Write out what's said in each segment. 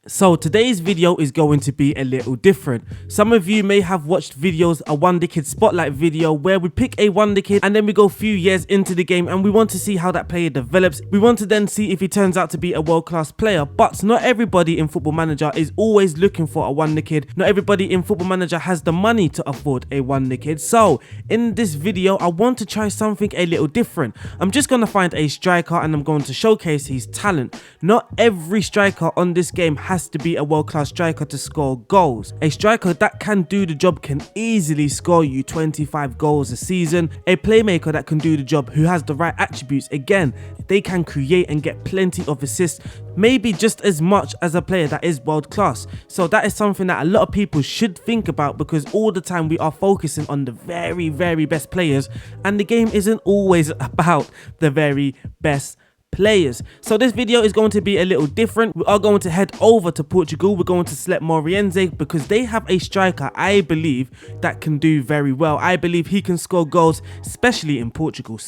So today's video is going to be a little different. Some of you may have watched videos, a Wonder Kid spotlight video where we pick a Wonder Kid and then we go a few years into the game and we want to see how that player develops. We want to then see if he turns out to be a world-class player. But not everybody in Football Manager is always looking for a Wonder Kid. Not everybody in Football Manager has the money to afford a Wonder Kid. So in this video, I want to try something a little different. I'm just going to find a striker and I'm going to showcase his talent. Not every striker on this game has to be a world-class striker to score goals. A striker that can do the job can easily score you 25 goals a season. A playmaker that can do the job, who has the right attributes, again, they can create and get plenty of assists, maybe just as much as a player that is world-class. So that is something that a lot of people should think about, because all the time we are focusing on the very best players and the game isn't always about the very best players. So this video is going to be a little different. We are going to head over to Portugal. We're going to select Moriense because they have a striker, I believe, that can do very well. I believe he can score goals, especially in Portugal,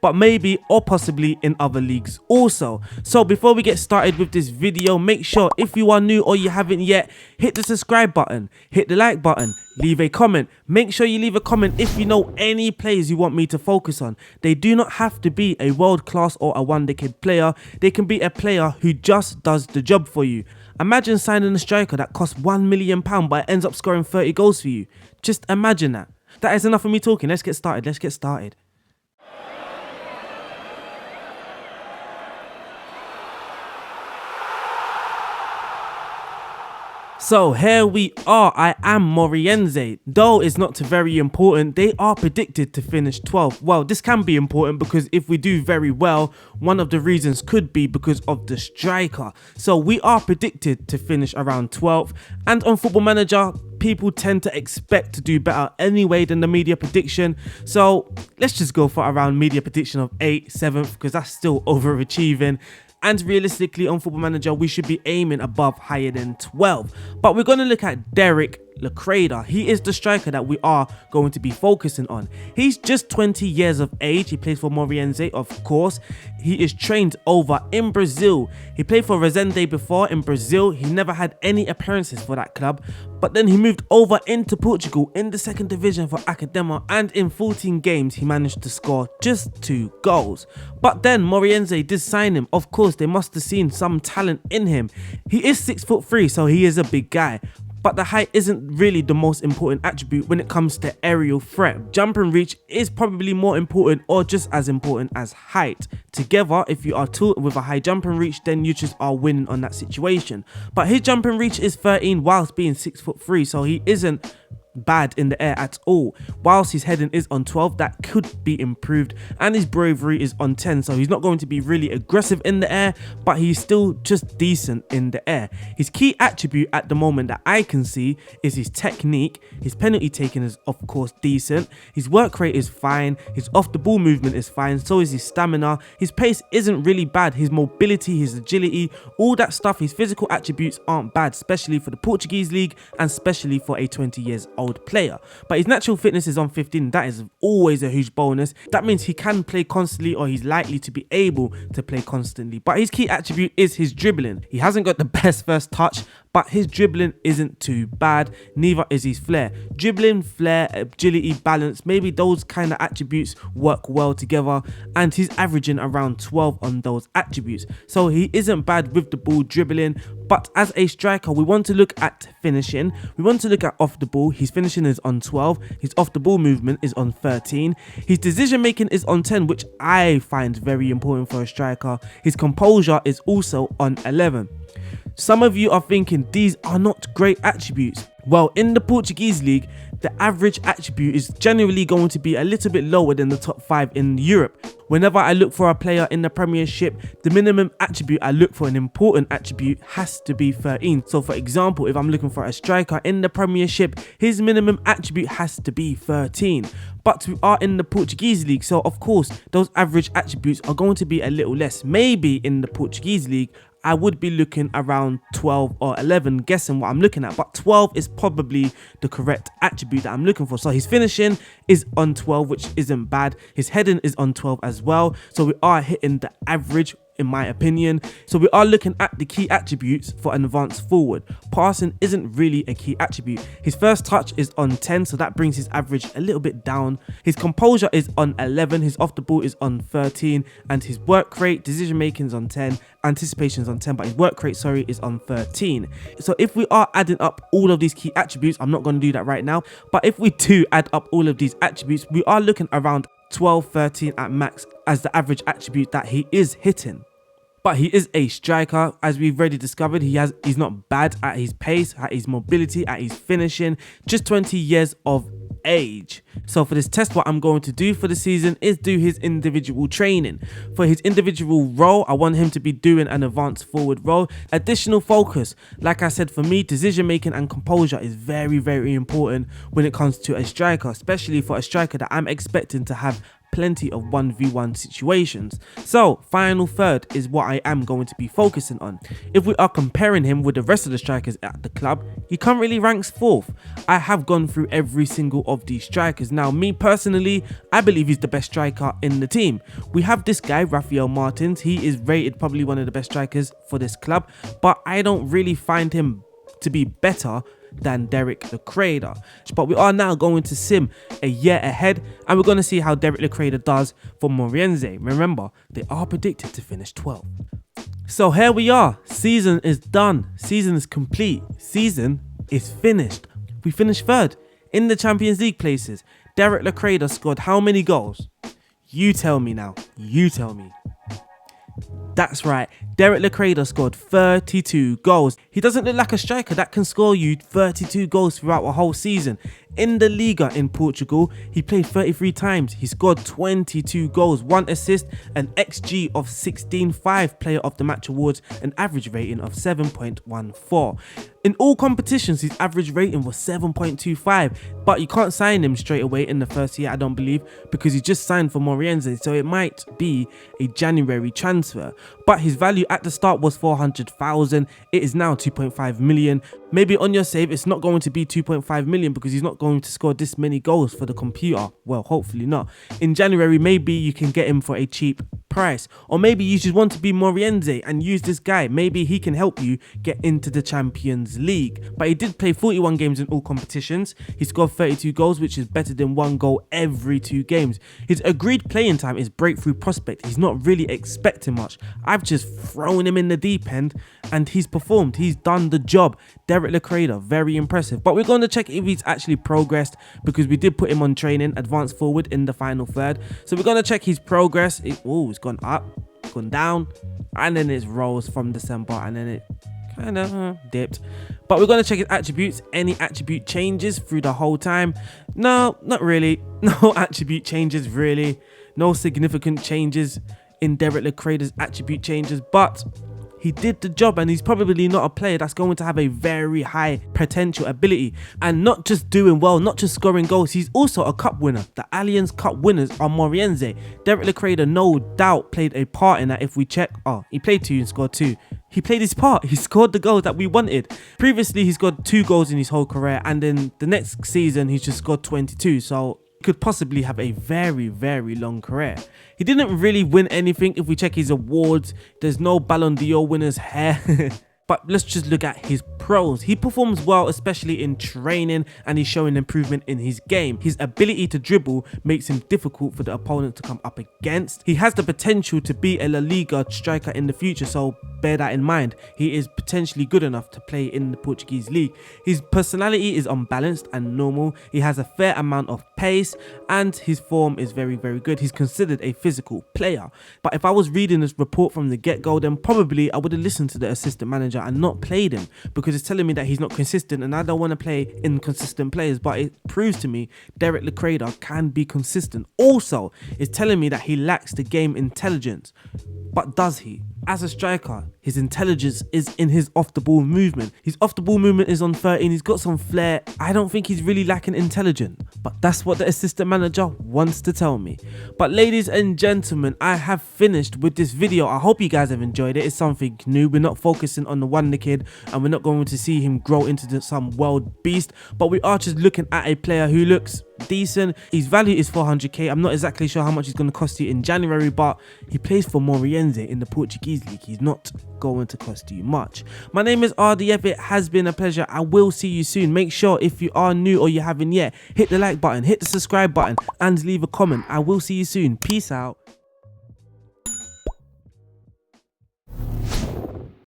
but maybe or possibly in other leagues also. So before we get started with this video, make sure if you are new or you haven't yet, hit the subscribe button, hit the like button, leave a comment. Make sure you leave a comment if you know any players you want me to focus on. They do not have to be a world-class or a Wonder Kid player. They can be a player who just does the job for you. Imagine signing a striker that costs £1 million but ends up scoring 30 goals for you. Just imagine that. That is enough of me talking. Let's get started. So here we are. I am Moriense. Though it's not very important, they are predicted to finish 12th. Well, this can be important because if we do very well, one of the reasons could be because of the striker. So we are predicted to finish around 12th, and on Football Manager, people tend to expect to do better anyway than the media prediction. So let's just go for around media prediction of 8th, 7th, because that's still overachieving. And realistically on Football Manager, we should be aiming above higher than 12. But we're going to look at Derek Lecrader. He is the striker that we are going to be focusing on. He's just 20 years of age. He plays for Moriense, of course. He is trained over in Brazil. He played for Resende before in Brazil. He never had any appearances for that club, but then he moved over into Portugal in the second division for Academa, and in 14 games he managed to score just 2 goals. But then Moriense did sign him. Of course, they must have seen some talent in him. He is 6'3", so he is a big guy. But the height isn't really the most important attribute when it comes to aerial threat. Jump and reach is probably more important, or just as important as height. Together, if you are tall with a high jump and reach, then you just are winning on that situation. But his jump and reach is 13 whilst being 6'3", so he isn't bad in the air at all. Whilst his heading is on 12, that could be improved, and his bravery is on 10, so he's not going to be really aggressive in the air, but he's still just decent in the air. His key attribute at the moment that I can see is his technique. His penalty taking is of course decent, his work rate is fine, his off the ball movement is fine, so is his stamina. His pace isn't really bad, his mobility, his agility, all that stuff, his physical attributes aren't bad, especially for the Portuguese league and especially for a 20 years old player. But his natural fitness is on 15. That is always a huge bonus. That means he can play constantly, or he's likely to be able to play constantly. But his key attribute is his dribbling. He hasn't got the best first touch, but his dribbling isn't too bad, neither is his flair. Dribbling, flair, agility, balance, maybe those kind of attributes work well together, and he's averaging around 12 on those attributes. So he isn't bad with the ball dribbling. But as a striker, we want to look at finishing. We want to look at off the ball. His finishing is on 12. His off the ball movement is on 13. His decision making is on 10, which I find very important for a striker. His composure is also on 11. Some of you are thinking these are not great attributes. Well, in the Portuguese league, the average attribute is generally going to be a little bit lower than the top 5 in Europe. Whenever I look for a player in the Premiership, the minimum attribute I look for, an important attribute, has to be 13. So for example, if I'm looking for a striker in the Premiership, his minimum attribute has to be 13. But we are in the Portuguese league, so of course those average attributes are going to be a little less. Maybe in the Portuguese league I would be looking around 12 or 11, guessing what I'm looking at, but 12 is probably the correct attribute that I'm looking for. So his finishing is on 12, which isn't bad. His heading is on 12 as well, so we are hitting the average in my opinion. So we are looking at the key attributes for an advanced forward. Passing isn't really a key attribute. His first touch is on 10, so that brings his average a little bit down. His composure is on 11, his off the ball is on 13, and his work rate, decision making is on 10, anticipation is on 10, but his work rate, sorry, is on 13. So if we are adding up all of these key attributes, I'm not going to do that right now, but if we do add up all of these attributes, we are looking around 12, 13 at max as the average attribute that he is hitting. But he is a striker, as we've already discovered. He's not bad at his pace, at his mobility, at his finishing, just 20 years of age. So for this test, what I'm going to do for the season is do his individual training. For his individual role, I want him to be doing an advanced forward role. Additional focus, like I said, for me, decision making and composure is very, very important when it comes to a striker, especially for a striker that I'm expecting to have plenty of 1v1 situations. So final third is what I am going to be focusing on. If we are comparing him with the rest of the strikers at the club, he currently ranks 4th. I have gone through every single of these strikers. Now, me personally, I believe he's the best striker in the team. We have this guy, Rafael Martins. He is rated probably one of the best strikers for this club, but I don't really find him to be better than Derek the Crader. But we are now going to sim a year ahead, and we're going to see how Derek the Crader does for Moreirense. Remember, they are predicted to finish 12th. So here we are. Season is done. Season is complete. Season is finished. We finished 3rd in the Champions League places. Derek the Crader scored how many goals? You tell me now. You tell me. That's right, Derek the Crader scored 32 goals. He doesn't look like a striker that can score you 32 goals throughout a whole season. In the Liga in Portugal, he played 33 times. He scored 22 goals, 1 assist, an XG of 16.5, Player of the Match awards, an average rating of 7.14. In all competitions, his average rating was 7.25, but you can't sign him straight away in the first year, I don't believe, because he just signed for Moreirense, so it might be a January transfer. But his value at the start was 400,000. It is now 2.5 million. Maybe on your save, it's not going to be 2.5 million because he's not going to score this many goals for the computer. Well, hopefully not. In January, maybe you can get him for a cheap price, or maybe you just want to be Moreirense and use this guy. Maybe he can help you get into the Champions League. But he did play 41 games in all competitions. He scored 32 goals, which is better than 1 goal every 2 games. His agreed playing time is breakthrough prospect. He's not really expecting much. I've just thrown him in the deep end and he's performed. He's done the job. Derek the Crader, very impressive. But we're going to check if he's actually progressed, because we did put him on training, advanced forward in the final third. So we're going to check his progress. It's gone up, gone down, and then it rose from December, and then it kind of dipped. But we're going to check his attributes. Any attribute changes through the whole time? No, not really. No attribute changes really. No significant changes in Derek the Crader's attribute changes, but he did the job, and he's probably not a player that's going to have a very high potential ability. And not just doing well, not just scoring goals, he's also a cup winner. The Allianz Cup winners are Moreirense. Derek the Crader no doubt played a part in that. If we check, he played 2 and scored 2. He played his part. He scored the goals that we wanted. Previously, he scored 2 goals in his whole career, and then the next season, he's just scored 22. So he could possibly have a very, very long career. He didn't really win anything. If we check his awards, there's no Ballon d'Or winners here. But let's just look at his pros. He performs well, especially in training, and he's showing improvement in his game. His ability to dribble makes him difficult for the opponent to come up against. He has the potential to be a La Liga striker in the future, so bear that in mind. He is potentially good enough to play in the Portuguese league. His personality is unbalanced and normal. He has a fair amount of pace, and his form is very, very good. He's considered a physical player. But if I was reading this report from the get-go, then probably I would have listened to the assistant manager and not played him, because it's telling me that he's not consistent, and I don't want to play inconsistent players. But it proves to me Derek the Crader can be consistent. Also, it's telling me that he lacks the game intelligence. But does he? As a striker, his intelligence is in his off-the-ball movement. His off-the-ball movement is on 13. He's got some flair. I don't think he's really lacking intelligence. But that's what the assistant manager wants to tell me. But ladies and gentlemen, I have finished with this video. I hope you guys have enjoyed it. It's something new. We're not focusing on the wonder kid, and we're not going to see him grow into some world beast. But we are just looking at a player who looks decent. His value is 400k. I'm not exactly sure how much he's going to cost you in January, but he plays for Moreirense in the Portuguese league. He's not going to cost you much. My name is RDF. It has been a pleasure. I will see you soon. Make sure if you are new or you haven't yet, hit the like button, hit the subscribe button, and leave a comment. I will see you soon. Peace out.